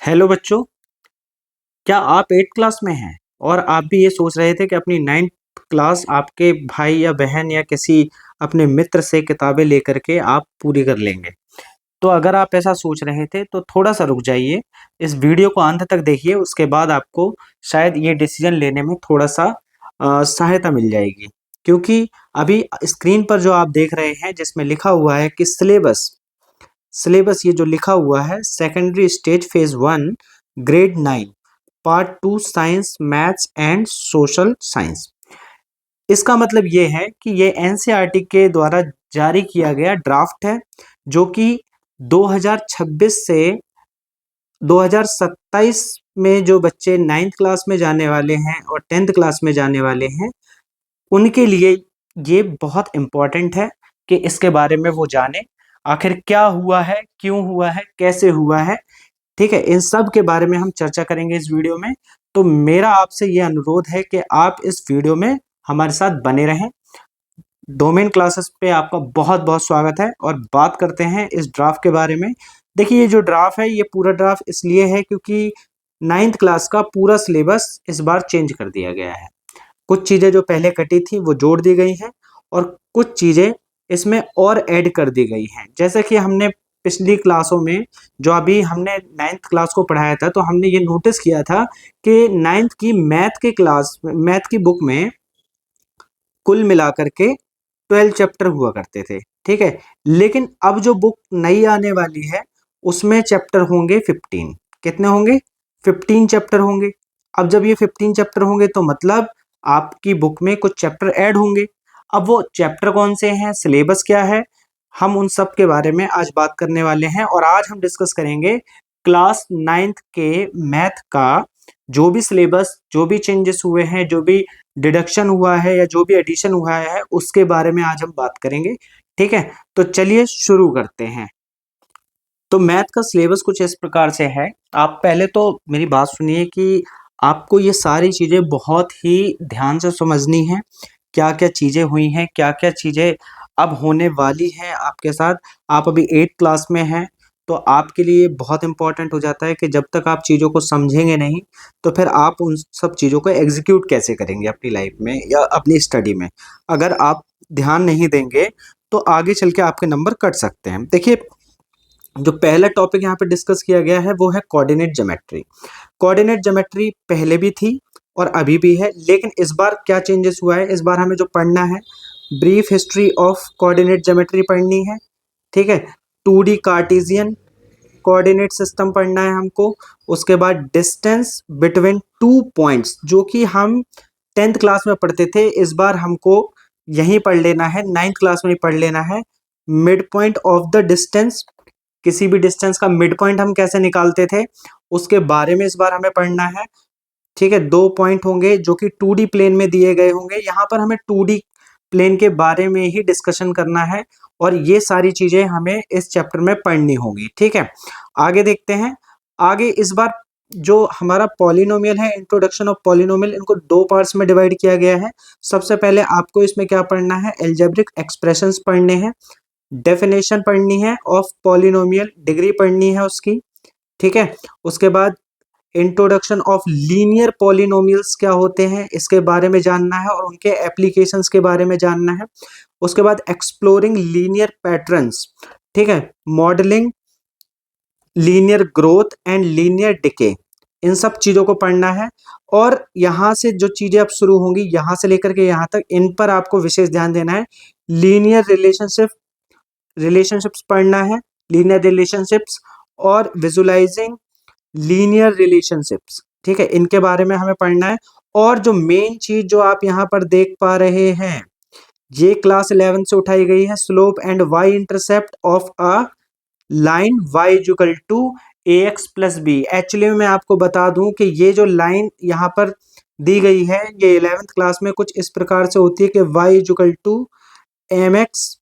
Hello बच्चों, क्या आप 8th क्लास में हैं और आप भी ये सोच रहे थे कि अपनी 9th क्लास आपके भाई या बहन या किसी अपने मित्र से किताबें लेकर के आप पूरी कर लेंगे। तो अगर आप ऐसा सोच रहे थे तो थोड़ा सा रुक जाइए, इस वीडियो को अंत तक देखिए, उसके बाद आपको शायद ये डिसीजन लेने में थोड़ा सा सहायता मिल जाएगी। क्योंकि अभी स्क्रीन पर जो आप देख रहे हैं जिसमें लिखा हुआ है कि सिलेबस ये जो लिखा हुआ है secondary stage phase 1 grade 9 part 2 science maths and social science. इसका मतलब ये है कि ये एनसीईआरटी के द्वारा जारी किया गया ड्राफ्ट है, जो कि 2026 से 2027 में जो बच्चे 9th क्लास में जाने वाले हैं और 10th क्लास में जाने वाले हैं उनके लिए ये बहुत इम्पोर्टेंट है कि इसके बारे में वो जाने, आखिर क्या हुआ है, क्यों हुआ है, कैसे हुआ है। ठीक है, इन सब के बारे में हम चर्चा करेंगे इस वीडियो में। तो मेरा आपसे ये अनुरोध है कि आप इस वीडियो में हमारे साथ बने रहें। डोमेन क्लासेस पे आपका बहुत बहुत स्वागत है और बात करते हैं इस ड्राफ्ट के बारे में। देखिए, ये जो ड्राफ्ट है ये पूरा ड्राफ्ट इसलिए है क्योंकि 9th क्लास का पूरा सिलेबस इस बार चेंज कर दिया गया है। कुछ चीज़ें जो पहले कटी थी वो जोड़ दी गई हैं और कुछ चीज़ें इसमें और ऐड कर दी गई हैं। जैसे कि हमने पिछली क्लासों में जो अभी हमने 9th क्लास को पढ़ाया था तो हमने ये नोटिस किया था कि 9th की मैथ की बुक में कुल मिलाकर के 12 चैप्टर हुआ करते थे। ठीक है, लेकिन अब जो बुक नई आने वाली है उसमें चैप्टर होंगे 15। कितने होंगे? 15 चैप्टर होंगे। अब जब ये 15 चैप्टर होंगे तो मतलब आपकी बुक में कुछ चैप्टर ऐड होंगे। अब वो चैप्टर कौन से हैं, सिलेबस क्या है, हम उन सब के बारे में आज बात करने वाले हैं। और आज हम डिस्कस करेंगे क्लास 9th के मैथ का जो भी सिलेबस, जो भी चेंजेस हुए हैं, जो भी डिडक्शन हुआ है या जो भी एडिशन हुआ है उसके बारे में आज हम बात करेंगे। ठीक है, तो चलिए शुरू करते हैं। तो मैथ का सिलेबस कुछ इस प्रकार से है। आप पहले तो मेरी बात सुनिए कि आपको ये सारी चीज़ें बहुत ही ध्यान से समझनी है। क्या-क्या चीज़ें हुई हैं, क्या-क्या चीज़ें अब होने वाली हैं आपके साथ। आप अभी 8th क्लास में हैं, तो आपके लिए बहुत इम्पोर्टेंट हो जाता है कि जब तक आप चीज़ों को समझेंगे नहीं, तो फिर आप उन सब चीज़ों को एग्ज़ीक्यूट कैसे करेंगे अपनी लाइफ़ में या अपनी स्टडी में। अगर आप ध्यान नहीं देंगे, तो आगे चल के आपके नंबर कट सकते हैं। देखिए, जो पहला टॉपिक यहाँ पे डिस्कस किया गया है वो है कोऑर्डिनेट ज्योमेट्री। कोऑर्डिनेट ज्योमेट्री पहले भी थी और अभी भी है, लेकिन इस बार क्या चेंजेस हुआ है, इस बार हमें जो पढ़ना है brief history of coordinate geometry पढ़नी है। ठीक है, 2D कार्टेशियन कोऑर्डिनेट सिस्टम पढ़ना है हमको। उसके बाद डिस्टेंस बिटवीन 2 पॉइंट्स जो कि हम 10th क्लास में पढ़ते थे, इस बार हमको यहीं पढ़ लेना है, 9th क्लास में ही पढ़ लेना है। Mid point of the distance, किसी भी डिस्टेंस का मिड पॉइंट हम कैसे निकालते थे उसके बारे में इस बार हमें पढ़ना है। ठीक है, 2 पॉइंट होंगे जो कि 2D प्लेन में दिए गए होंगे। यहाँ पर हमें 2D प्लेन के बारे में ही डिस्कशन करना है और ये सारी चीजें हमें इस चैप्टर में पढ़नी होगी। ठीक है, आगे देखते हैं। आगे इस बार जो हमारा पॉलिनोमियल है, इंट्रोडक्शन ऑफ पॉलिनोमियल, इनको 2 पार्ट्स में डिवाइड किया गया है। सबसे पहले आपको इसमें क्या पढ़ना है, अलजेब्रिक एक्सप्रेशंस पढ़ने हैं, डेफिनेशन पढ़नी है ऑफ पॉलिनोमियल, डिग्री पढ़नी है उसकी। ठीक है, उसके बाद इंट्रोडक्शन ऑफ लीनियर पॉलिनोमियल्स क्या होते हैं इसके बारे में जानना है और उनके एप्लीकेशंस के बारे में जानना है। उसके बाद एक्सप्लोरिंग लीनियर पैटर्न्स, ठीक है, modelling linear growth and linear decay, इन सब चीज़ों को पढ़ना है। और यहाँ से जो चीज़ें अब शुरू होंगी, यहाँ से लेकर के यहाँ तक, इन पर आपको विशेष ध्यान देना है। लीनियर रिलेशनशिप्स पढ़ना है, लीनियर रिलेशनशिप्स और विजुलाइजिंग लीनियर रिलेशनशिप्स। ठीक है, इनके बारे में हमें पढ़ना है। और जो मेन चीज जो आप यहाँ पर देख पा रहे हैं, ये क्लास 11 से उठाई गई है, slope and y intercept of a line y equal to a x plus b. Actually मैं आपको बता दूं कि ये जो लाइन यहाँ पर दी गई है ये 11th क्लास में कुछ इस प्रकार से होती है कि Y equal to M X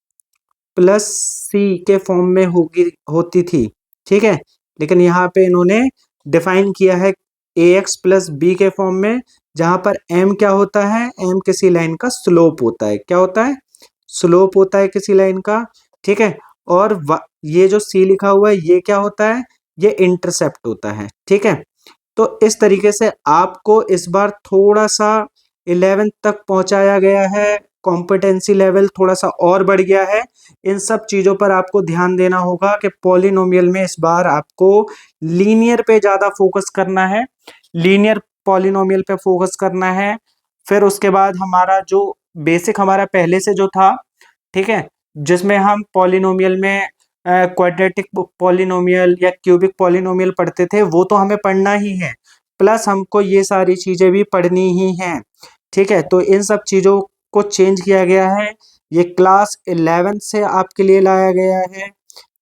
plus C के फॉर्म में होती थी। ठीक है, लेकिन यहाँ पे इन्होंने डिफाइन किया है ए एक्स प्लस बी के फॉर्म में, जहां पर एम क्या होता है, एम किसी लाइन का स्लोप होता है। क्या होता है? स्लोप होता है किसी लाइन का। ठीक है, और ये जो सी लिखा हुआ है ये क्या होता है, ये इंटरसेप्ट होता है, ठीक है। तो इस तरीके से आपको इस बार थोड़ा सा 11th तक पहुंचाया गया है, कॉम्पिटेंसी लेवल थोड़ा सा और बढ़ गया है। इन सब चीजों पर आपको ध्यान देना होगा कि पॉलिनोमियल में इस बार आपको लीनियर पे ज्यादा फोकस करना है, लीनियर पॉलिनोमियल पे फोकस करना है। फिर उसके बाद हमारा जो बेसिक हमारा पहले से जो था, ठीक है, जिसमें हम पॉलिनोमियल में क्वाड्रेटिक पॉलिनोमियल या क्यूबिक पॉलिनोमियल पढ़ते थे, वो तो हमें पढ़ना ही है, प्लस हमको ये सारी चीजें भी पढ़नी ही हैं, ठीक है। तो इन सब चीजों को चेंज किया गया है, ये क्लास 11 से आपके लिए लाया गया है,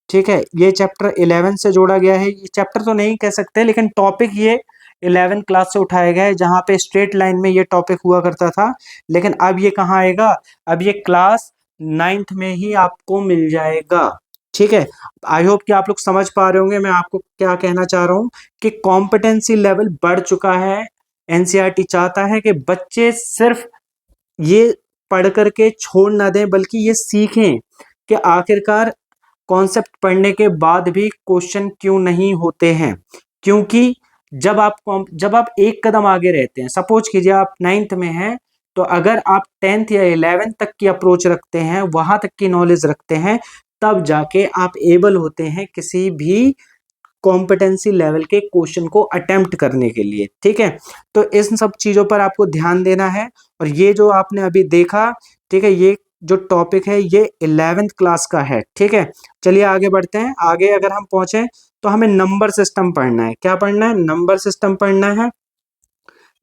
ठीक है। ये चैप्टर 11 से जोड़ा गया है, ये चैप्टर तो नहीं कह सकते लेकिन टॉपिक ये 11 क्लास से उठाया गया है, जहाँ पे स्ट्रेट लाइन में ये टॉपिक हुआ करता था, लेकिन अब ये कहाँ आएगा, अब ये क्लास 9th में ही आपको मिल जाएगा, ठीक है। आई होप कि आप लोग समझ पा रहे होंगे मैं आपको क्या कहना चाह रहा हूँ, कि कॉम्पिटेंसी लेवल बढ़ चुका है। एनसीईआरटी चाहता है कि बच्चे सिर्फ ये पढ़ करके छोड़ ना दें, बल्कि ये सीखें कि आखिरकार कॉन्सेप्ट पढ़ने के बाद भी क्वेश्चन क्यों नहीं होते हैं। क्योंकि जब आप एक कदम आगे रहते हैं, सपोज कीजिए आप 9th में हैं, तो अगर आप 10th या 11th तक की अप्रोच रखते हैं, वहां तक की नॉलेज रखते हैं, तब जाके आप एबल होते हैं किसी भी कॉम्पिटेंसी लेवल के क्वेश्चन को अटेम्प्ट करने के लिए, ठीक है। तो इन सब चीजों पर आपको ध्यान देना है। और ये जो आपने अभी देखा, ठीक है, ये जो टॉपिक है ये 11th क्लास का है, ठीक है। चलिए आगे बढ़ते हैं। आगे अगर हम पहुंचे तो हमें नंबर सिस्टम पढ़ना है। क्या पढ़ना है? नंबर सिस्टम पढ़ना है।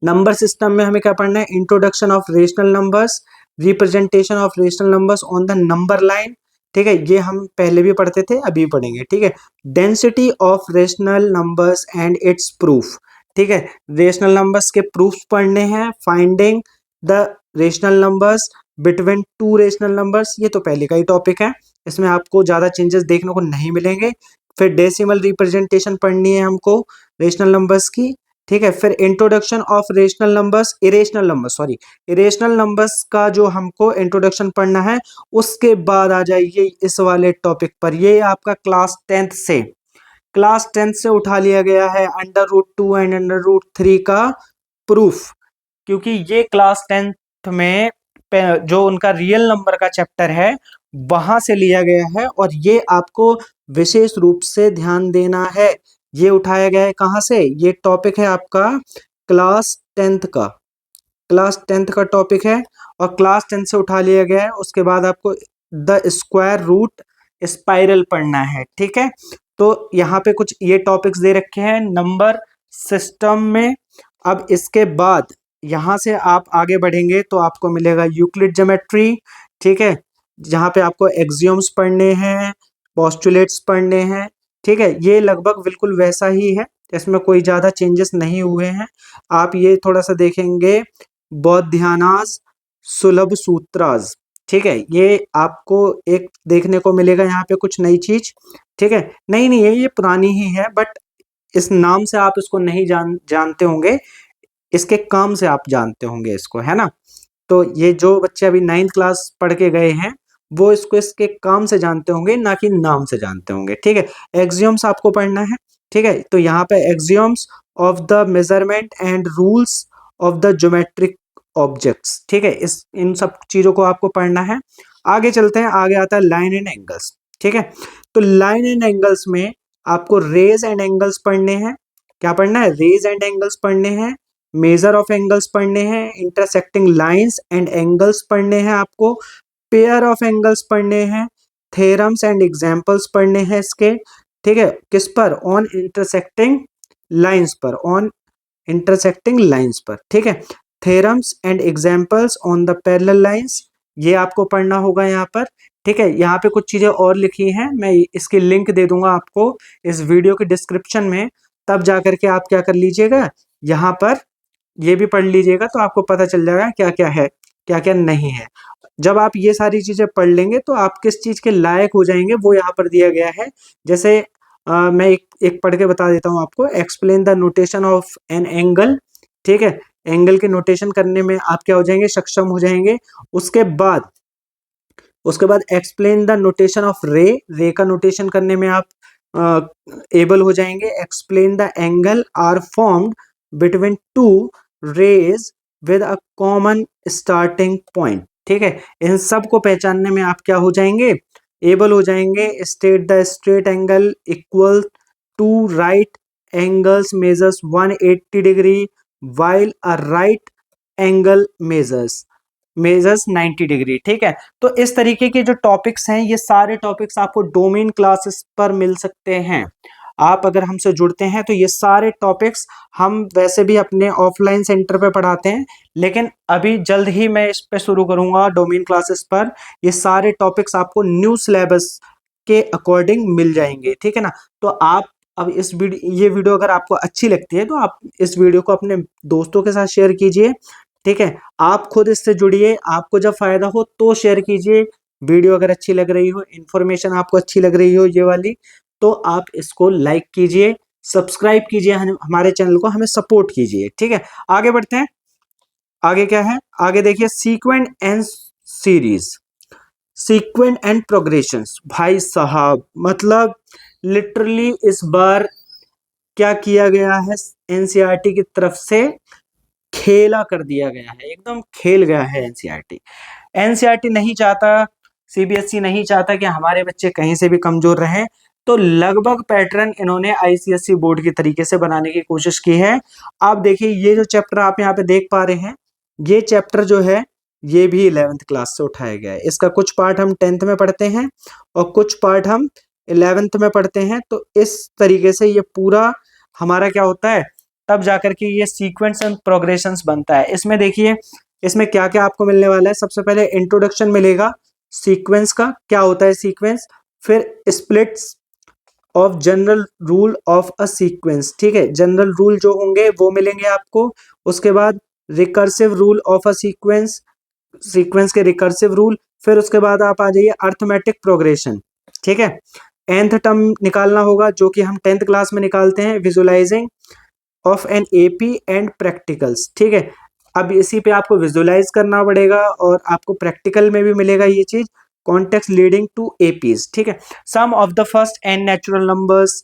नंबर सिस्टम में हमें क्या पढ़ना है? Introduction of rational numbers, representation of rational numbers on the number line, ठीक है, ये हम पहले भी पढ़ते थे, अभी पढ़ेंगे, ठीक है। Density of rational numbers and it's proof, ठीक है, रेशनल नंबर्स के प्रूफ्स पढ़ने हैं। Finding the rational numbers between two rational numbers, ये तो पहले का ही टॉपिक है, इसमें आपको ज्यादा चेंजेस देखने को नहीं मिलेंगे। फिर डेसिमल रिप्रेजेंटेशन पढ़नी है हमको रेशनल नंबर्स की, ठीक है। फिर introduction of rational numbers, irrational numbers का जो हमको इंट्रोडक्शन पढ़ना है। उसके बाद आ जाइए इस वाले टॉपिक पर, ये आपका क्लास 10th से उठा लिया गया है, √2 एंड √3 का प्रूफ। क्योंकि ये क्लास 10th में जो उनका रियल नंबर का चैप्टर है, वहां से लिया गया है, और ये आपको विशेष रूप से ध्यान देना है। ये उठाया गया है कहाँ से? ये टॉपिक है आपका क्लास 10th का टॉपिक है, और क्लास 10th से उठा लिया गया है। उसके बाद आपको द स्क्वायर रूट स्पाइरल पढ़ना है, ठीक है। तो यहाँ पे कुछ ये टॉपिक्स दे रखे हैं नंबर सिस्टम में। अब इसके बाद यहाँ से आप आगे बढ़ेंगे तो आपको मिलेगा यूक्लिड ज्योमेट्री, ठीक है, जहाँ पे आपको एक्सियोम्स पढ़ने हैं, पोस्टुलेट्स पढ़ने हैं, ठीक है। ये लगभग बिल्कुल वैसा ही है, इसमें कोई ज़्यादा चेंजेस नहीं हुए हैं। आप ये थोड़ा सा देखेंगे, बौद्ध्यानास, सुलभ सूत्रास, ठीक है, ये आपको एक देखने को मिलेगा यहाँ पे कुछ नई चीज, ठीक है। नहीं है, ये पुरानी ही है, बट इस नाम से आप इसको नहीं जानते होंगे, इसके काम से आप जानते होंगे इसको, है ना। तो ये जो बच्चे अभी 9th क्लास पढ़ के गए हैं, वो इसको इसके काम से जानते होंगे, ना कि नाम से जानते होंगे, ठीक है। एक्सियोम्स आपको पढ़ना है, ठीक है। तो यहाँ पे axioms of the measurement and rules of the geometric objects, ठीक है, इन सब चीजों को आपको पढ़ना है। आगे चलते हैं, आगे आता है लाइन एंड एंगल्स, ठीक है। तो लाइन एंड एंगल्स में आपको रेज एंड एंगल्स पढ़ने हैं। क्या पढ़ना है? रेज एंड एंगल्स पढ़ने हैं, मेजर ऑफ एंगल्स पढ़ने हैं, इंटरसेक्टिंग लाइंस एंड एंगल्स पढ़ने हैं आपको, पेयर ऑफ एंगल्स पढ़ने हैं, थ्योरम्स एंड एग्जांपल्स पढ़ने हैं इसके, ठीक है। किस पर? ऑन इंटरसेक्टिंग लाइंस पर, ठीक है। Theorems and examples on the parallel lines, ये आपको पढ़ना होगा यहाँ पर, ठीक है। यहाँ पे कुछ चीजें और लिखी हैं, मैं इसकी लिंक दे दूंगा आपको इस वीडियो के डिस्क्रिप्शन में, तब जाकर के आप क्या कर लीजिएगा, यहाँ पर ये भी पढ़ लीजिएगा, तो आपको पता चल जाएगा क्या क्या है, क्या क्या नहीं है। जब आप ये सारी चीजें पढ़ लेंगे तो आप किस चीज के लायक हो जाएंगे, वो यहाँ पर दिया गया है। जैसे मैं एक पढ़ के बता देता हूँ आपको। Explain the notation of an angle, ठीक है, एंगल के नोटेशन करने में आप क्या हो जाएंगे? सक्षम हो जाएंगे। उसके बाद एक्सप्लेन द नोटेशन ऑफ रे का नोटेशन करने में आप एबल हो जाएंगे। Explain the angle are formed between two rays with a common starting point. ठीक है, इन सब को पहचानने में आप क्या हो जाएंगे, एबल हो जाएंगे। State the straight angle equal to right angles measures 180 degree while a right angle measures 90 degree. ठीक है, तो इस तरीके के जो टॉपिक्स हैं, ये सारे टॉपिक्स आपको डोमेन क्लासेस पर मिल सकते हैं। आप अगर हमसे जुड़ते हैं तो ये सारे टॉपिक्स हम वैसे भी अपने ऑफलाइन सेंटर पे पढ़ाते हैं, लेकिन अभी जल्द ही मैं इस पे शुरू करूंगा डोमेन क्लासेस पर। ये सारे टॉपिक्स आपको न्यू सिलेबस के अकॉर्डिंग मिल जाएंगे। ठीक है ना, तो आप अब ये वीडियो अगर आपको अच्छी लगती है तो आप इस वीडियो को अपने दोस्तों के साथ शेयर कीजिए। ठीक है, आप खुद इससे जुड़िए, आपको जब फायदा हो तो शेयर कीजिए। वीडियो अगर अच्छी लग रही हो, इन्फॉर्मेशन आपको अच्छी लग रही हो ये वाली, तो आप इसको लाइक कीजिए, सब्सक्राइब कीजिए, हमारे चैनल को हमें सपोर्ट कीजिए। ठीक है, आगे बढ़ते हैं। आगे क्या है, आगे देखिए sequence and series, sequence and progressions. भाई साहब मतलब लिटरली इस बार क्या किया गया है, एनसीईआरटी की तरफ से खेला कर दिया गया है, एकदम खेल गया है एनसीईआरटी। एनसीईआरटी नहीं चाहता, सीबीएसई नहीं चाहता कि हमारे बच्चे कहीं से भी कमजोर रहें, तो लगभग पैटर्न इन्होंने आईसीएसई बोर्ड के तरीके से बनाने की कोशिश की है। आप देखिए ये जो चैप्टर आप यहाँ पे देख पा रहे हैं, ये चैप्टर जो है ये भी 11th क्लास से उठाया गया है। इसका कुछ पार्ट हम 10th में पढ़ते हैं और कुछ पार्ट हम 11th में पढ़ते हैं। तो इस तरीके से ये पूरा हमारा क्या होता है, तब जाकर के ये सीक्वेंस एंड प्रोग्रेशंस बनता है। इसमें देखिए इसमें क्या क्या आपको मिलने वाला है। सबसे पहले इंट्रोडक्शन मिलेगा सीक्वेंस का, क्या होता है सीक्वेंस, फिर splits of general rule of a sequence. ठीक है, जनरल रूल जो होंगे वो मिलेंगे आपको। उसके बाद recursive rule of a sequence, sequence के रिकर्सिव रूल। फिर उसके बाद आप आ जाइए अर्थमेटिक प्रोग्रेशन। ठीक है, nth टर्म निकालना होगा जो कि हम 10th क्लास में निकालते हैं, visualising of an AP and practicals. ठीक है, अब इसी पे आपको विजुअलाइज करना पड़ेगा और आपको प्रैक्टिकल में भी मिलेगा ये चीज, कॉन्टेक्स्ट लीडिंग टू एपीज। ठीक है, sum of the first n natural numbers,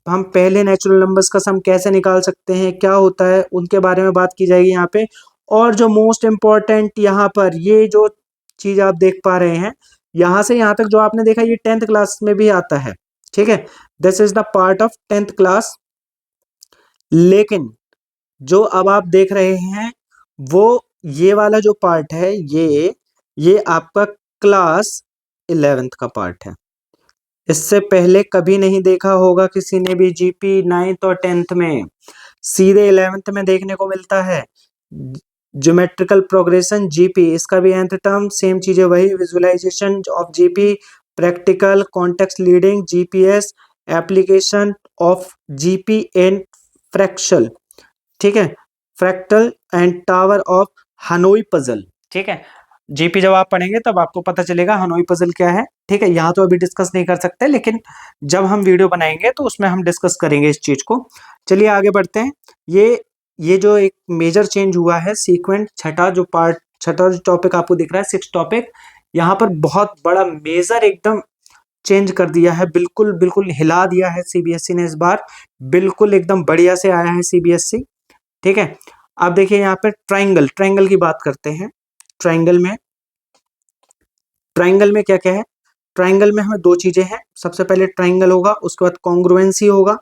हम पहले नेचुरल नंबर्स का सम कैसे निकाल सकते हैं, क्या होता है, उनके बारे में बात की जाएगी यहाँ पे। और जो मोस्ट इंपॉर्टेंट यहाँ पर ये जो चीज आप देख पा रहे हैं, यहाँ से यहाँ तक जो आपने देखा ये 10th क्लास में भी आता है। ठीक है, this is the part of 10th class. लेकिन जो अब आप देख रहे हैं वो ये वाला जो पार्ट है, ये आपका क्लास 11th का पार्ट है। इससे पहले कभी नहीं देखा होगा किसी ने भी जीपी 9th और 10th में, सीधे 11th में देखने को मिलता है। ज्योमेट्रिकल प्रोग्रेशन जीपी, इसका भी nth टर्म सेम चीजें वही, visualisation of GP, practical, context leading, GPs, application of GP and fractal. ठीक है, fractal and tower of Hanoi puzzle. ठीक है, जीपी जब आप पढ़ेंगे तब आपको पता चलेगा हनोई पजल क्या है। ठीक है, यहाँ तो अभी डिस्कस नहीं कर सकते, लेकिन जब हम वीडियो बनाएंगे तो उसमें हम डिस्कस करेंगे इस चीज को। चलिए आगे बढ़ते हैं। ये जो एक मेजर चेंज हुआ है सीक्वेंट, छठा जो टॉपिक आपको दिख रहा है, 6th टॉपिक, यहाँ पर बहुत बड़ा मेजर एकदम चेंज कर दिया है, बिल्कुल बिल्कुल हिला दिया है सीबीएसई ने इस बार, बिल्कुल एकदम बढ़िया से आया है सीबीएसई। ठीक है, अब देखिए यहाँ पे ट्राइंगल की बात करते हैं। ट्राइंगल में क्या क्या है, ट्राइंगल में हमें दो चीजें हैं। सबसे पहले ट्राइंगल होगा, उसके बाद कॉन्ग्रुएंसी होगा,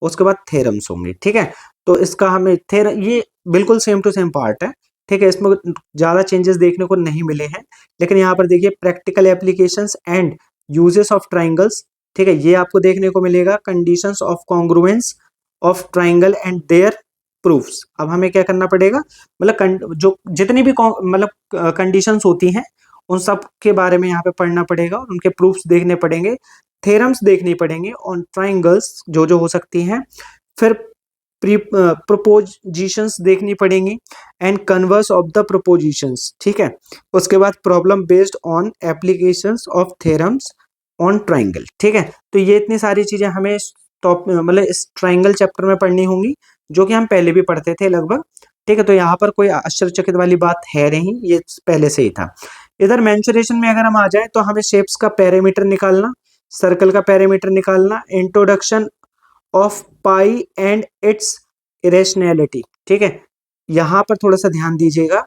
उसके बाद थ्योरम्स होंगे। ठीक है, तो इसका हमें ये बिल्कुल सेम टू सेम पार्ट है। ठीक है, इसमें ज्यादा चेंजेस देखने को नहीं मिले हैं, लेकिन यहाँ पर देखिए practical applications and uses of triangles. ठीक है, ये आपको देखने को मिलेगा, conditions of congruence of triangle and their proofs. अब हमें क्या करना पड़ेगा, मतलब जो जितनी भी मतलब कंडीशंस होती हैं उन सब के बारे में यहाँ पे पढ़ना पड़ेगा और उनके प्रूफ्स देखने पड़ेंगे, थ्योरम्स देखनी पड़ेंगे ऑन ट्राइंगल्स जो हो सकती हैं, फिर प्रोपोजिशंस देखनी पड़ेंगी and converse of the propositions. ठीक है, उसके बाद problem based on applications of theorems on triangle. ठीक है, तो ये इतनी सारी चीजें हमें मतलब इस ट्राइंगल चैप्टर में पढ़नी होंगी, जो कि हम पहले भी पढ़ते थे लगभग। ठीक है, तो यहाँ पर कोई आश्चर्यचकित वाली बात है नहीं, ये पहले से ही था। इधर मेंसुरेशन में अगर हम आ जाए तो हमें शेप्स का पैरामीटर निकालना, सर्कल का पेरीमीटर निकालना, introduction of pi and it's irrationality. ठीक है, यहाँ पर थोड़ा सा ध्यान दीजिएगा,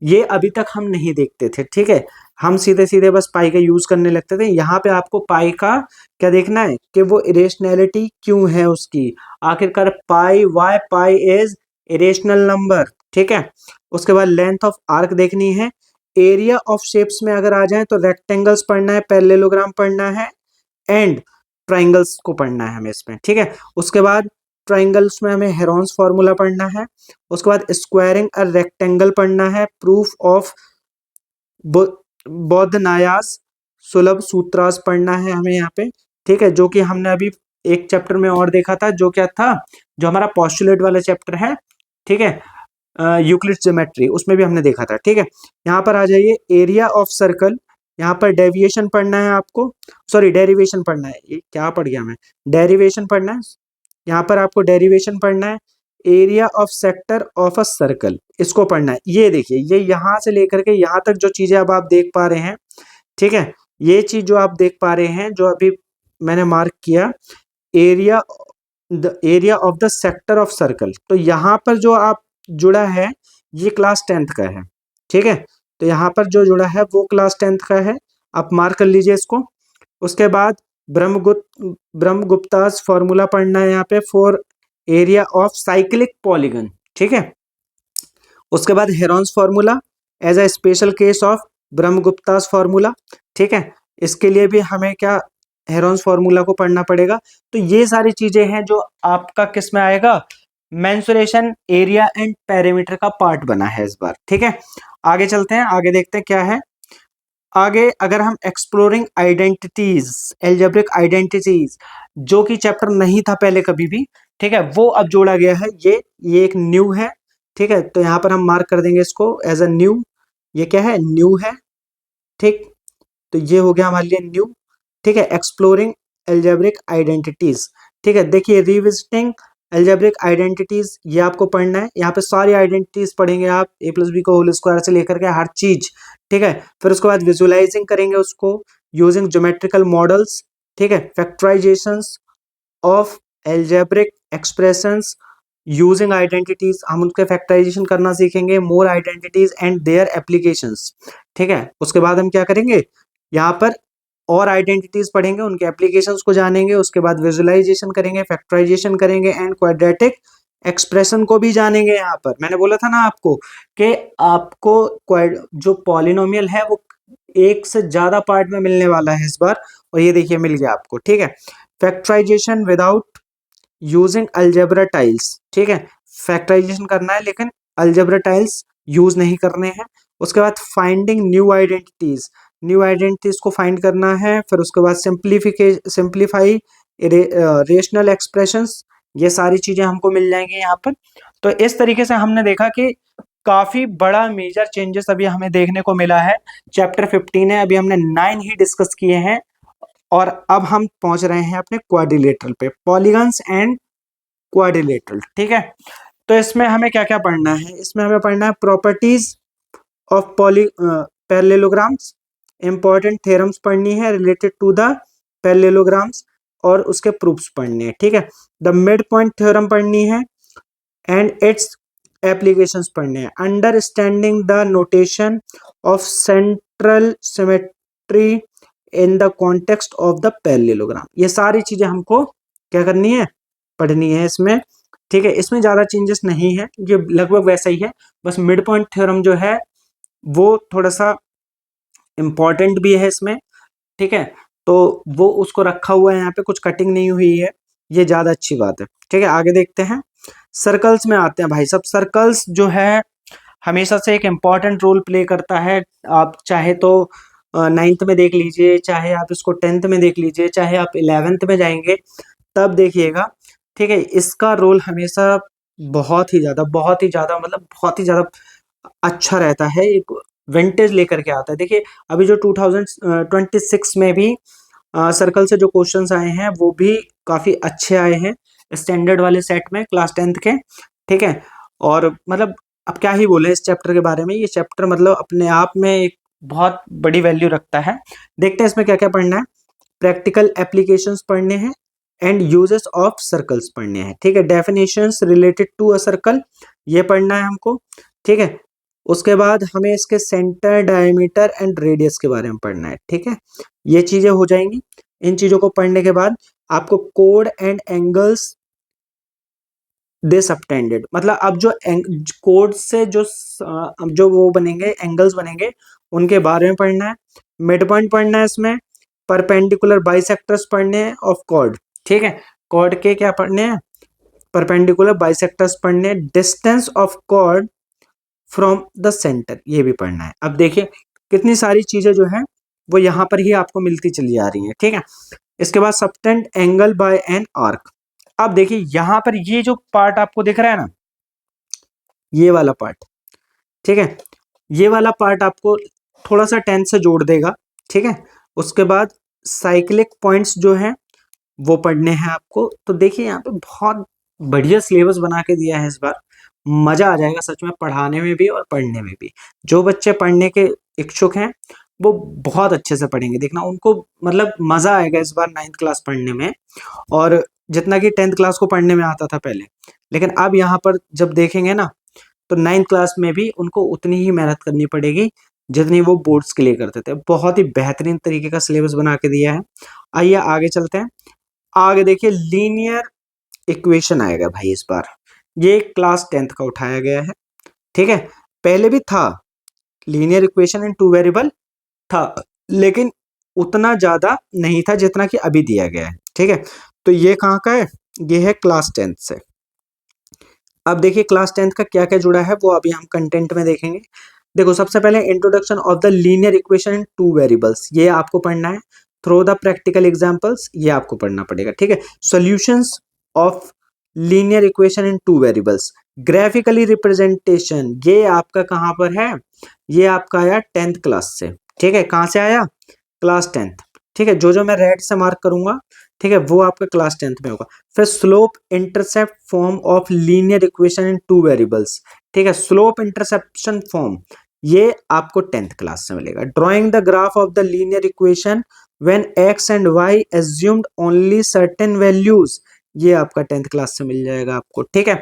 ये अभी तक हम नहीं देखते थे। ठीक है, हम सीधे सीधे बस पाई का यूज करने लगते थे। यहाँ पे आपको पाई का क्या देखना है कि वो इरेशनैलिटी क्यों है उसकी, आखिरकार pi, why pi is irrational number. ठीक है, उसके बाद लेंथ ऑफ आर्क देखनी है। एरिया ऑफ शेप्स में अगर आ जाए तो रेक्टेंगल्स पढ़ना है, पैरेललोग्राम पढ़ना है एंड ट्राइंगल्स को पढ़ना है हमें इसमें। ठीक है, उसके बाद ट्राइंगल्स में हमें हेरोन्स फॉर्मूला पढ़ना है। उसके बाद स्क्वायरिंग अ रेक्टेंगल पढ़ना है, प्रूफ ऑफ बौद्ध नायास सुलभ सूत्रास पढ़ना है हमें यहाँ पे। ठीक है, जो कि हमने अभी एक चैप्टर में और देखा था, जो क्या था, जो हमारा पोस्टुलेट वाला चैप्टर है। ठीक है, यूक्लिड्स ज्योमेट्री, उसमें भी हमने देखा था। ठीक है, यहाँ पर आ जाइए, एरिया ऑफ सर्कल, यहाँ पर डेविएशन पढ़ना है आपको, सॉरी डेरिवेशन पढ़ना है, ये क्या पढ़ गया मैं, डेरिवेशन पढ़ना है। यहाँ पर आपको डेरिवेशन पढ़ना है। Area of sector of a circle, इसको पढ़ना है। ये देखिए, ये यहाँ से लेकर के यहाँ तक जो चीजें अब आप देख पा रहे हैं, ठीक है, ये चीज जो आप देख पा रहे हैं, जो अभी मैंने मार्क किया, area, the area of the sector of circle, तो यहाँ पर जो आप जुड़ा है ये क्लास 10th का है। ठीक है, तो यहाँ पर जो जुड़ा है वो क्लास 10th का है, आप मार्क कर लीजिए इसको। उसके बाद ब्रह्मगुप्तास फॉर्मूला पढ़ना है यहाँ पे for area of cyclic polygon. ठीक है, उसके बाद Heron's formula as a special case of Brahmagupta's formula. ठीक है, इसके लिए भी हमें क्या, हेरोन्स फॉर्मूला को पढ़ना पड़ेगा। तो ये सारी चीजें हैं जो आपका किस में आएगा, मेंसुरेशन एरिया एंड पेरीमीटर का पार्ट बना है इस बार। ठीक है, आगे चलते हैं, आगे देखते हैं क्या है। आगे अगर हम एक्सप्लोरिंग आइडेंटिटीज, एल्जेब्रिक आइडेंटिटीज, जो कि चैप्टर नहीं था पहले कभी भी, ठीक है, वो अब जोड़ा गया है। ये एक न्यू है। ठीक है, तो यहाँ पर हम मार्क कर देंगे इसको एज अ न्यू। ये क्या है, न्यू है। ठीक, तो ये हो गया हमारे लिए न्यू। ठीक है, एक्सप्लोरिंग एल्जेब्रिक आइडेंटिटीज। ठीक है, देखिए, रिविजिटिंग एल्जेब्रिक आइडेंटिटीज, ये आपको पढ़ना है। यहाँ पे सारी आइडेंटिटीज पढ़ेंगे आप, ए प्लस बी को होल स्क्वायर से लेकर के हर चीज। ठीक है, फिर उसके बाद विजुअलाइजिंग करेंगे उसको यूजिंग ज्योमेट्रिकल मॉडल्स। ठीक है, factorisations of algebraic expressions using identities, हम उनके फैक्टराइजेशन करना सीखेंगे, मोर आइडेंटिटीज एंड देयर एप्लीकेशंस। ठीक है, उसके बाद हम क्या करेंगे, यहाँ पर और आइडेंटिटीज पढ़ेंगे, उनके एप्लीकेशंस को जानेंगे, उसके बाद विजुअलाइजेशन करेंगे, फैक्टराइजेशन करेंगे एंड क्वाड्रेटिक एक्सप्रेशन को भी जानेंगे। यहाँ पर मैंने बोला था ना आपको कि आपको जो पॉलिनोमियल है वो एक से ज्यादा पार्ट में मिलने वाला है इस बार, और ये देखिए मिल गया आपको। ठीक है, factorisation without using algebra tiles. ठीक है, फैक्टराइजेशन करना है लेकिन अलजेब्रा टाइल्स यूज नहीं करने हैं। उसके बाद finding new identities, new identities को फाइंड करना है। फिर उसके बाद सिंप्लीफाई रेशनल एक्सप्रेशंस, ये सारी चीजें हमको मिल जाएंगी यहाँ पर। तो इस तरीके से हमने देखा कि काफी बड़ा मेजर चेंजेस अभी हमें देखने को मिला है। चैप्टर 15 है, अभी हमने 9 ही डिस्कस किए हैं, और अब हम पहुंच रहे हैं अपने क्वाड्रिलेटरल पे, पॉलीगन्स एंड क्वाड्रिलेटरल। ठीक है, तो इसमें हमें क्या क्या पढ़ना है, इसमें हमें पढ़ना है properties of parallelograms, important theorems पढ़नी है रिलेटेड टू द पैरेललोग्राम्स, और उसके प्रूफ्स पढ़ने हैं। ठीक है, द मिड पॉइंट थ्योरम पढ़नी है एंड इट्स एप्लीकेशंस पढ़ने हैं, understanding the notation of central symmetry in the context of the parallelogram. ये सारी चीजें हमको क्या करनी है, पढ़नी है इसमें। ठीक है, इसमें ज्यादा चेंजेस नहीं है, ये लगभग वैसा ही है, बस मिड पॉइंट थ्योरम जो है वो थोड़ा सा इंपॉर्टेंट भी है इसमें। ठीक है, तो वो उसको रखा हुआ है यहाँ पे, कुछ कटिंग नहीं हुई है, ये ज्यादा अच्छी बात है। ठीक है, आगे देखते हैं, सर्कल्स में आते हैं भाई सब। सर्कल्स जो है हमेशा से एक इम्पॉर्टेंट रोल प्ले करता है। आप चाहे तो 9th में देख लीजिए, चाहे आप इसको 10th में देख लीजिए, चाहे आप 11th में जाएंगे तब देखिएगा। ठीक है, इसका रोल हमेशा बहुत ही ज्यादा मतलब बहुत ही ज्यादा अच्छा रहता है, एक विंटेज लेकर के आता है। देखिए, अभी जो 2026 में भी सर्कल से जो क्वेश्चंस आए हैं वो भी काफी अच्छे आए हैं, स्टैंडर्ड वाले सेट में क्लास 10th के। ठीक है, और मतलब अब क्या ही बोले इस चैप्टर के बारे में, ये चैप्टर मतलब अपने आप में एक बहुत बड़ी वैल्यू रखता है। देखते हैं इसमें क्या क्या पढ़ना है। प्रैक्टिकल एप्लीकेशंस पढ़ने हैं एंड यूजेस ऑफ सर्कल्स पढ़ने हैं। ठीक है, definitions related to a circle ये पढ़ना है हमको। ठीक है, उसके बाद हमें इसके सेंटर, डायमीटर एंड रेडियस के बारे में पढ़ना है। ठीक है, ये चीजें हो जाएंगी। इन चीजों को पढ़ने के बाद आपको code and angles they subtended, मतलब अब जो कोड से जो वो बनेंगे, एंगल्स बनेंगे, उनके बारे में पढ़ना है। मिड पॉइंट पढ़ना है इसमें, परपेंडिकुलर बाइसेक्टर्स पढ़ने हैं ऑफ कॉर्ड। ठीक है, कॉर्ड के क्या पढ़ने हैं, परपेंडिकुलर बाइसेक्टर्स पढ़ने हैं। Distance of chord from the centre ये भी पढ़ना है। अब देखिए कितनी सारी चीजें जो है वो यहाँ पर ही आपको मिलती चली आ रही है। ठीक है, इसके बाद subtend angle by an arc. अब देखिए यहाँ पर ये जो पार्ट आपको दिख रहा है ना, ये वाला पार्ट, ठीक है, ये वाला पार्ट आपको थोड़ा सा टेंथ से जोड़ देगा। ठीक है, उसके बाद साइक्लिक पॉइंट्स जो हैं वो पढ़ने हैं आपको। तो देखिए यहाँ पे बहुत बढ़िया सिलेबस बना के दिया है इस बार, मजा आ जाएगा सच में पढ़ाने में भी और पढ़ने में भी। जो बच्चे पढ़ने के इच्छुक हैं वो बहुत अच्छे से पढ़ेंगे, देखना उनको मतलब मजा आएगा इस बार 9th क्लास पढ़ने में, और जितना कि 10th क्लास को पढ़ने में आता था पहले। लेकिन अब यहाँ पर जब देखेंगे ना तो 9th क्लास में भी उनको उतनी ही मेहनत करनी पड़ेगी जितनी वो बोर्ड्स के लिए करते थे। बहुत ही बेहतरीन तरीके का सिलेबस बना के दिया है। आइए आगे चलते हैं। आगे देखिए लीनियर इक्वेशन आएगा भाई इस बार, ये क्लास 10th का उठाया गया है। ठीक है, पहले भी था linear equation in two variable था, लेकिन उतना ज्यादा नहीं था जितना कि अभी दिया गया है। ठीक है, तो ये कहाँ का है, ये है क्लास 10th से। अब देखिए क्लास 10th का क्या क्या जुड़ा है वो अभी हम कंटेंट में देखेंगे। देखो सबसे पहले introduction of the linear equation in two variables, ये आपको पढ़ना है। थ्रो द प्रैक्टिकल एग्जांपल्स, ये आपको पढ़ना पड़ेगा। ठीक है, solutions of linear equation in two variables, graphically representation, ये आपका कहाँ पर है, ये आपका आया 10th क्लास से। ठीक है, कहाँ से आया, क्लास 10th। ठीक है, जो मैं रेड से मार्क करूंगा, ठीक है, वो आपका क्लास 10th में होगा। फिर slope intercept form of linear equation in two variables. ठीक है, स्लोप इंटरसेप्शन फॉर्म ये आपको 10th क्लास से मिलेगा। Drawing the graph of the linear equation when x and y assumed only certain values, ये आपका 10th क्लास से मिल जाएगा आपको। ठीक है,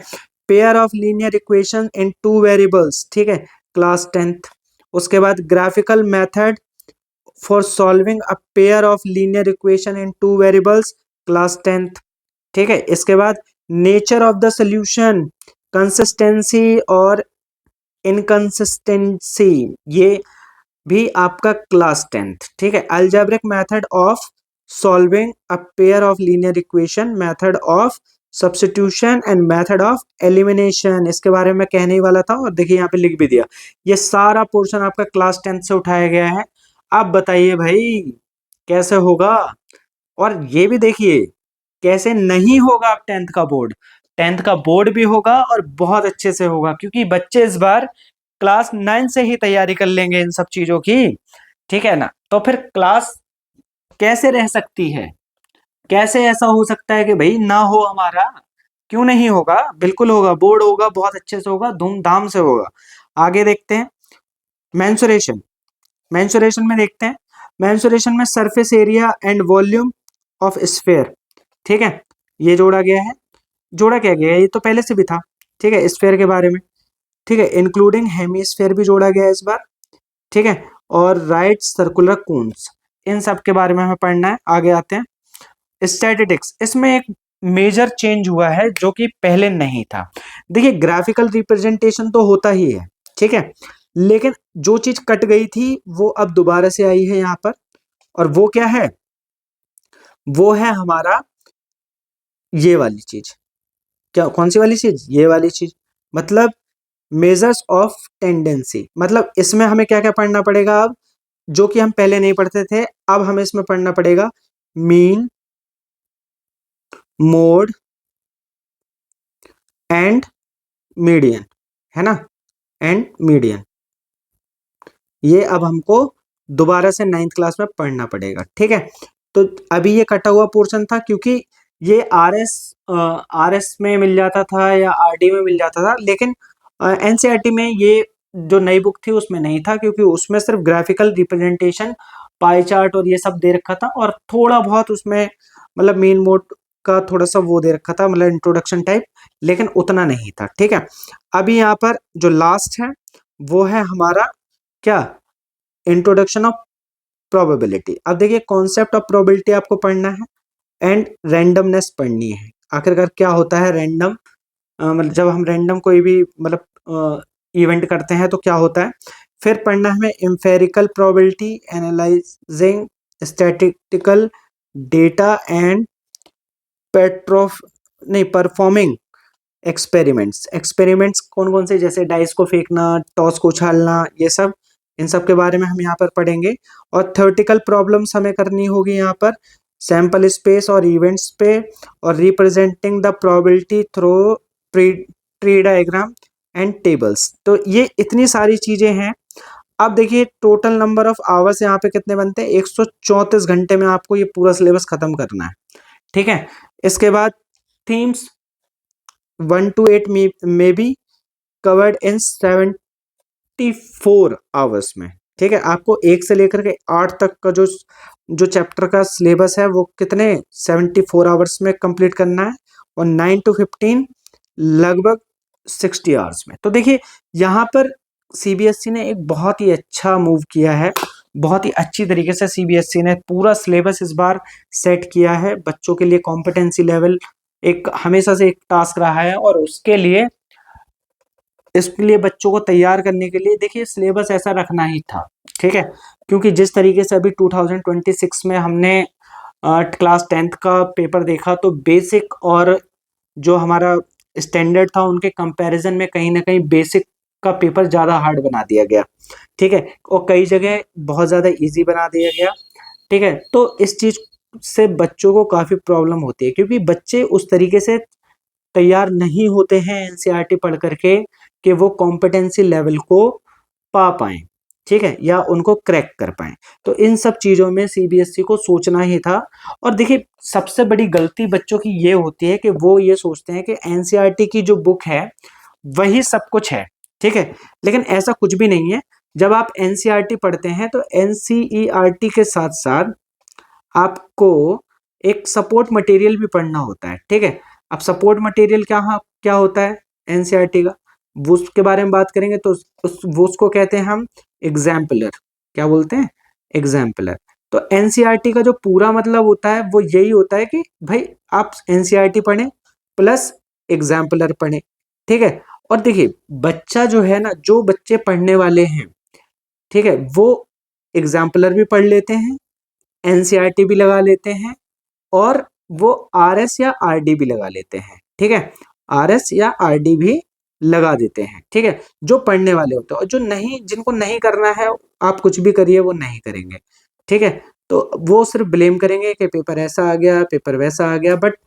pair of linear equation in two variables, ठीक है, क्लास 10th। उसके बाद graphical method for solving a pair of linear equation in two variables, class 10th। ठीक है, इसके बाद nature of the solution, consistency और इनकंसिस्टेंसी, ये भी आपका क्लास 10th। ठीक है, algebraic method of solving a pair of linear equation, method of substitution and method of elimination, इसके बारे में कहने ही वाला था और देखिए यहाँ पे लिख भी दिया। ये सारा पोर्शन आपका क्लास 10th से उठाया गया है। आप बताइए भाई कैसे होगा, और ये भी देखिए कैसे नहीं होगा। अब 10th का बोर्ड, 10th का बोर्ड भी होगा और बहुत अच्छे से होगा, क्योंकि बच्चे इस बार क्लास 9 से ही तैयारी कर लेंगे इन सब चीजों की। ठीक है ना, तो फिर क्लास कैसे रह सकती है, कैसे ऐसा हो सकता है कि भाई ना हो हमारा, क्यों नहीं होगा, बिल्कुल होगा, बोर्ड होगा, बहुत अच्छे से होगा, धूमधाम से होगा। आगे देखते हैं मेंसुरेशन। मेंसुरेशन में देखते हैं, मेंसुरेशन में surface area and volume of sphere. ठीक है, ये जोड़ा गया है। जोड़ा क्या गया है, ये तो पहले से भी था। ठीक है, स्फेयर के बारे में। ठीक है, इंक्लूडिंग हेमीस्फेयर भी जोड़ा गया है इस बार। ठीक है, और राइट सर्कुलर कोन्स, इन सब के बारे में हमें पढ़ना है। आगे आते हैं स्टैटिस्टिक्स, इसमें एक मेजर चेंज हुआ है जो कि पहले नहीं था। देखिए ग्राफिकल रिप्रेजेंटेशन तो होता ही है, ठीक है, लेकिन जो चीज कट गई थी वो अब दोबारा से आई है यहाँ पर, और वो क्या है, वो है हमारा ये वाली चीज। क्या, कौन सी वाली चीज, ये वाली चीज, मतलब मेजर्स ऑफ टेंडेंसी। मतलब इसमें हमें क्या क्या पढ़ना पड़ेगा अब, जो कि हम पहले नहीं पढ़ते थे, अब हमें इसमें पढ़ना पड़ेगा मीन, मोड एंड मीडियन, है ना, एंड मीडियन। ये अब हमको दोबारा से 9th क्लास में पढ़ना पड़ेगा। ठीक है, तो अभी ये कटा हुआ पोर्शन था क्योंकि ये आरएस में मिल जाता था या आरडी में मिल जाता था, लेकिन एनसीईआरटी में ये जो नई बुक थी उसमें नहीं था, क्योंकि उसमें सिर्फ ग्राफिकल रिप्रेजेंटेशन पाई चार्ट और ये सब दे रखा था, और थोड़ा बहुत उसमें मतलब मेन मोड का थोड़ा सा वो दे रखा था, मतलब इंट्रोडक्शन टाइप, लेकिन उतना नहीं था। ठीक है, अभी यहाँ पर जो लास्ट है वो है हमारा क्या, इंट्रोडक्शन ऑफ प्रोबेबिलिटी। अब देखिए, कॉन्सेप्ट ऑफ प्रोबेबिलिटी आपको पढ़ना है एंड रैंडमनेस पढ़नी है। आखिरकार क्या होता है रैंडम, मतलब जब हम रैंडम कोई भी मतलब इवेंट करते हैं तो क्या होता है। फिर पढ़ना है हमें empirical probability, analysing statistical data and पेट्रोफ नहीं परफॉर्मिंग एक्सपेरिमेंट्स। एक्सपेरिमेंट्स कौन कौन से, जैसे डाइस को फेंकना, टॉस को उछालना, ये सब, इन सब के बारे में हम यहाँ पर पढ़ेंगे। और थ्योरेटिकल प्रॉब्लम्स हमें करनी होगी यहाँ पर सैंपल स्पेस और इवेंट्स पे, और representing the probability through tree diagram and tables. तो ये इतनी सारी चीजें हैं। अब देखिए, टोटल नंबर ऑफ आवर्स यहाँ पे कितने बनते हैं, 134 घंटे में आपको ये पूरा सिलेबस खत्म करना है। ठीक है, इसके बाद थीम्स 1 to 8 में बी कवर्ड इन 74 आवर्स में। ठीक है, आपको 1 से लेकर के 8 तक का जो जो चैप्टर का सिलेबस है वो कितने 74 आवर्स में कंप्लीट करना है, और 9 to 15 लगभग 60 आवर्स में। तो देखिए, यहाँ पर सीबीएसई ने एक बहुत ही अच्छा मूव किया है, बहुत ही अच्छी तरीके से सीबीएसई ने पूरा सिलेबस इस बार सेट किया है बच्चों के लिए। कॉम्पिटेंसी लेवल एक हमेशा से एक टास्क रहा है, और उसके लिए इसके लिए बच्चों को तैयार करने के लिए देखिए सिलेबस ऐसा रखना ही था। ठीक है, क्योंकि जिस तरीके से अभी 2026 में हमने क्लास 10th का पेपर देखा, तो बेसिक और जो हमारा स्टैंडर्ड था उनके कंपैरिजन में कहीं ना कहीं बेसिक का पेपर ज़्यादा हार्ड बना दिया गया। ठीक है, और कई जगह बहुत ज़्यादा इजी बना दिया गया। ठीक है, तो इस चीज़ से बच्चों को काफ़ी प्रॉब्लम होती है, क्योंकि बच्चे उस तरीके से तैयार नहीं होते हैं एनसीईआरटी पढ़ करके कि वो कॉम्पिटेंसी लेवल को पा पाएं। ठीक है, या उनको क्रैक कर पाएं। तो इन सब चीज़ों में सीबीएसई को सोचना ही था। और देखिए, सबसे बड़ी गलती बच्चों की ये होती है कि वो ये सोचते हैं कि एनसीईआरटी की जो बुक है वही सब कुछ है। ठीक है, लेकिन ऐसा कुछ भी नहीं है। जब आप एनसीईआरटी पढ़ते हैं तो एनसीईआरटी के साथ साथ आपको एक सपोर्ट मटेरियल भी पढ़ना होता है। ठीक है, अब सपोर्ट मटेरियल क्या होता है एनसीईआरटी का, वो उसके बारे में बात करेंगे। तो वो उसको कहते हैं हम एग्जाम्पलर। क्या बोलते हैं, एग्जाम्पलर। तो एनसीईआरटी का जो पूरा मतलब होता है वो यही होता है कि भाई आप एनसीईआरटी पढ़ें प्लस एग्जाम्पलर पढ़ें। ठीक है, और देखिए, बच्चा जो है ना, जो बच्चे पढ़ने वाले हैं, ठीक है, वो एग्जाम्पलर भी पढ़ लेते हैं, एनसीईआरटी भी लगा लेते हैं, और वो आरएस या आरडी भी लगा लेते हैं। ठीक है, आरएस या आरडी भी लगा देते हैं। ठीक है, जो पढ़ने वाले होते हैं, और जो नहीं, जिनको नहीं करना है, आप कुछ भी करिए वो नहीं करेंगे। ठीक है, तो वो सिर्फ ब्लेम करेंगे कि पेपर ऐसा आ गया, पेपर वैसा आ गया। बट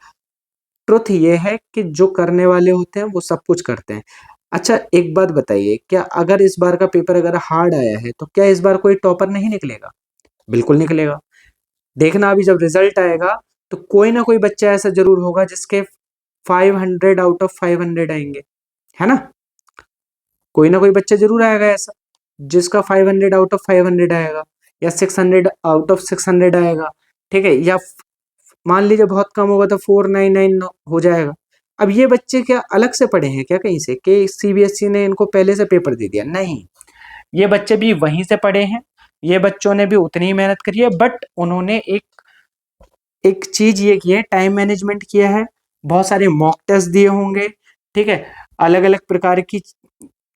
ट्रुथ ये है कि जो करने वाले होते हैं वो सब कुछ करते हैं। अच्छा, एक बात बताइए, क्या अगर इस बार का पेपर अगर हार्ड आया है तो क्या इस बार कोई टॉपर नहीं निकलेगा? बिल्कुल निकलेगा। देखना, अभी जब रिजल्ट आएगा तो कोई ना कोई बच्चा ऐसा जरूर होगा जिसके 500 आउट ऑफ 500 आएंगे, है ना। कोई ना कोई बच्चा जरूर आएगा ऐसा जिसका 500 आउट ऑफ 500 आएगा, या 600 आउट ऑफ 600 आएगा। ठीक है, या मान लीजिए बहुत कम होगा तो 499 हो जाएगा। अब ये बच्चे क्या अलग से पढ़े हैं क्या कहीं से, कि सीबीएसई ने इनको पहले से पेपर दे दिया? नहीं, ये बच्चे भी वहीं से पढ़े हैं, ये बच्चों ने भी उतनी ही मेहनत करी है। बट उन्होंने एक एक चीज ये की है, टाइम मैनेजमेंट किया है, बहुत सारे मॉक टेस्ट दिए होंगे। ठीक है, अलग अलग प्रकार की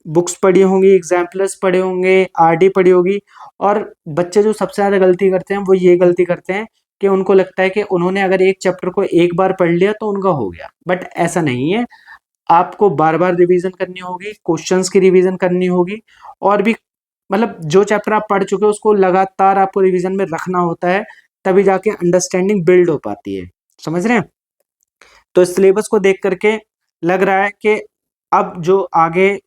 बुक्स पढ़ी होंगी, एग्जाम्पलर्स पढ़े होंगे, आरडी पढ़ी होगी। और बच्चे जो सबसे ज्यादा गलती करते हैं वो ये गलती करते हैं कि उनको लगता है कि उन्होंने अगर एक चैप्टर को एक बार पढ़ लिया तो उनका हो गया। बट ऐसा नहीं है, आपको बार बार रिवीजन करनी होगी, क्वेश्चंस की रिवीजन करनी होगी, और भी मतलब जो चैप्टर आप पढ़ चुके हो उसको लगातार आपको रिवीजन में रखना होता है, तभी जाके अंडरस्टैंडिंग बिल्ड हो पाती है। समझ रहे हैं? तो इस सिलेबस को देख करके लग रहा है कि अब जो आगे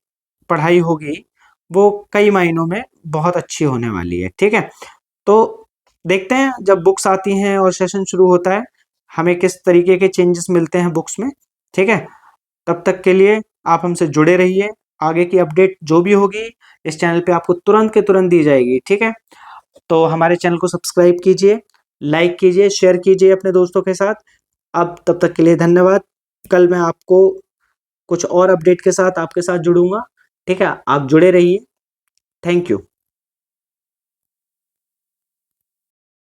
पढ़ाई होगी वो कई महीनों में बहुत अच्छी होने वाली है। ठीक है, तो देखते हैं जब बुक्स आती हैं और सेशन शुरू होता है हमें किस तरीके के चेंजेस मिलते हैं बुक्स में। ठीक है, तब तक के लिए आप हमसे जुड़े रहिए। आगे की अपडेट जो भी होगी इस चैनल पे आपको तुरंत के तुरंत दी जाएगी। ठीक है, तो हमारे चैनल को सब्सक्राइब कीजिए, लाइक कीजिए, शेयर कीजिए अपने दोस्तों के साथ। अब तब तक के लिए धन्यवाद। कल मैं आपको कुछ और अपडेट के साथ आपके साथ जुड़ूंगा। ठीक है, आप जुड़े रहिए। Thank you.